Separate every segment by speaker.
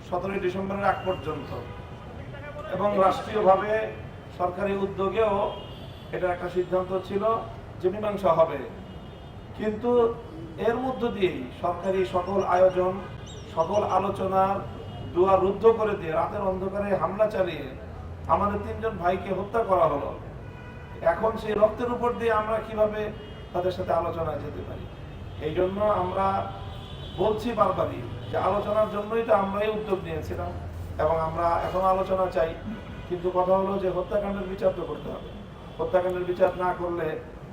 Speaker 1: 17 ডিসেম্বরের আগ পর্যন্ত, এবং রাষ্ট্রীয়ভাবে সরকারি উদ্যোগেও এটা একটা সিদ্ধান্ত ছিল যে মীমাংসা হবে। কিন্তু এর মধ্য দিয়েই সরকারি সকল আয়োজন, সকল আলোচনার দুয়ার রুদ্ধ করে দিয়ে রাতের অন্ধকারে হামলা চালিয়ে আমাদের 3 জন ভাইকে হত্যা করা হলো। এখন সেই রক্তের উপর দিয়ে আমরা কিভাবে তাদের সাথে আলোচনায় যেতে পারি? এই জন্য আমরা বলছি বারবারই যে আলোচনার জন্যই তো আমরাই উদ্যোগ নিয়েছিলাম এবং আমরা এখন আলোচনা চাই। কিন্তু কথা হলো যে হত্যাকাণ্ডের বিচার তো করতে হবে। হত্যাকাণ্ডের বিচার না করলে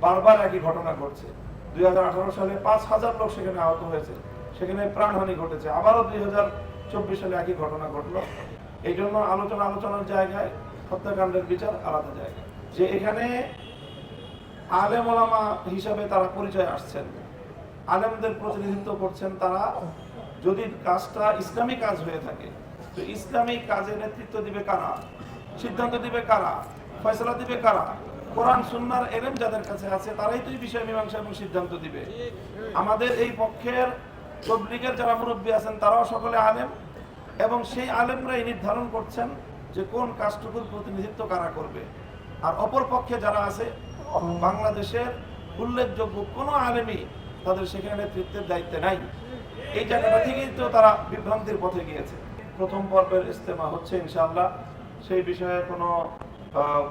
Speaker 1: বারবার একই ঘটনা ঘটছে। 2018 সালে 5,000 লোক সেখানে আহত হয়েছে, সেখানে প্রাণহানি ঘটেছে। আবারও 2024 সালে একই ঘটনা ঘটলো। এই জন্য আলোচনার জায়গায়, হত্যাকাণ্ডের বিচার আলাদা জায়গায়। যে এখানে আলেম ওলামা হিসাবে তারা পরিচয় আসছেন, আলেমদের প্রতিনিধিত্ব করছেন। তারা যদি কাজটা ইসলামী কাজ হয়ে থাকে, তো ইসলামী কাজে নেতৃত্ব দিবে কারা? সিদ্ধান্ত দিবে কারা? ফয়সালা দিবে কারা? কোরআন সুন্নাহর এলেম যাদের কাছে আছে তারাই তো এই বিষয় মীমাংসা এবং সিদ্ধান্ত দিবে। আমাদের এই পক্ষের তবলিগের যারা মুরব্বী আছেন তারাও সকলে আলেম, এবং সেই আলেমরাই নির্ধারণ করছেন যে কোন কাজটুকুর প্রতিনিধিত্ব কারা করবে। আর অপর পক্ষে যারা আছে, বাংলাদেশের উল্লেখযোগ্য কোনো আলেমই তাদের সেখানে নেতৃত্বের দায়িত্বে নাই। এই জায়গাটা থেকেই তো তারা বিভ্রান্তির পথে গিয়েছে। প্রথম পর্বের ইজতেমা হচ্ছে ইনশাআল্লাহ, সেই বিষয়ে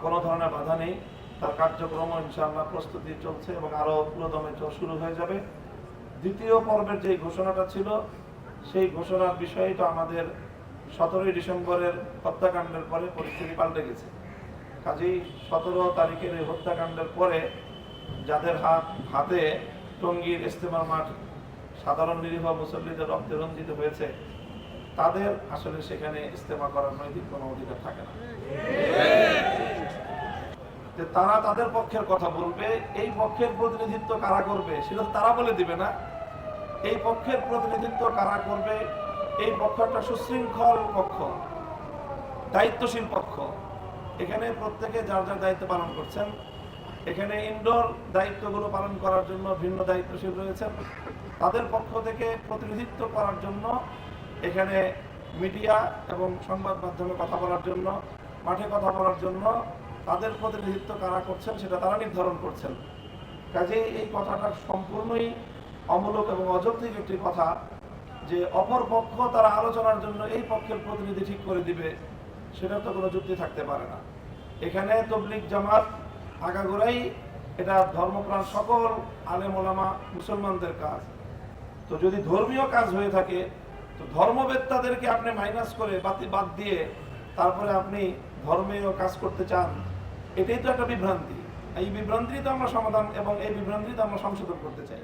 Speaker 1: কোনো ধরনের বাধা নেই। তার কার্যক্রম ইনশাআল্লাহ প্রস্তুতি চলছে এবং আরো পুরোদমে শুরু হয়ে যাবে। দ্বিতীয় পর্বের যে ঘোষণাটা ছিল, সেই ঘোষণার বিষয়ে তো আমাদের 17 ডিসেম্বরের হত্যাকাণ্ডের পরে পরিস্থিতি পাল্টে গেছে। কাজেই 17 তারিখের এই হত্যাকাণ্ডের পরে যাদের হাতে টঙ্গীর ইজতেমার মাঠ সাধারণ নিরীহ মুসল্লিদের রক্তে রঞ্জিত হয়েছে, তাদের আসলে সেখানে ইজতেমা করার নৈতিক কোনো অধিকার থাকে না। তারা তাদের পক্ষের কথা বলবে, এই পক্ষের প্রতিনিধিত্ব কারা করবে সেটা তারা বলে দিবে না। এই পক্ষের প্রতিনিধিত্ব কারা করবে, এই পক্ষ একটা সুশৃঙ্খল পক্ষ, দায়িত্বশীল পক্ষ। এখানে প্রত্যেকে যার যার দায়িত্ব পালন করছেন। এখানে ইনডোর দায়িত্বগুলো পালন করার জন্য ভিন্ন দায়িত্বশীল রয়েছেন। তাদের পক্ষ থেকে প্রতিনিধিত্ব করার জন্য এখানে মিডিয়া এবং সংবাদ মাধ্যমে কথা বলার জন্য, মাঠে কথা বলার জন্য তাদের প্রতিনিধিত্ব কারা করছেন সেটা তারা নির্ধারণ করছেন। কাজেই এই কথাটা সম্পূর্ণই অমূলক এবং অযৌক্তিক একটি কথা যে অপর পক্ষ তারা আলোচনার জন্য এই পক্ষের প্রতিনিধি ঠিক করে দিবে, সেটা তো কোনো যুক্তি থাকতে পারে না। এখানে তবলিগ জামাত আগাগোড়াই এটা ধর্মপ্রাণ সকল আলেম ওলামা মুসলমানদের কাজ। তো যদি ধর্মীয় কাজ হয়ে থাকে, তো ধর্মবেত্তাদেরকে আপনি মাইনাস করে বাদ দিয়ে তারপরে আপনি ধর্মীয় কাজ করতে চান, এটাই তো একটা বিভ্রান্তি। এই বিভ্রান্তি তো আমরা সমাধান এবং এই বিভ্রান্তি তো আমরা সংশোধন করতে চাই।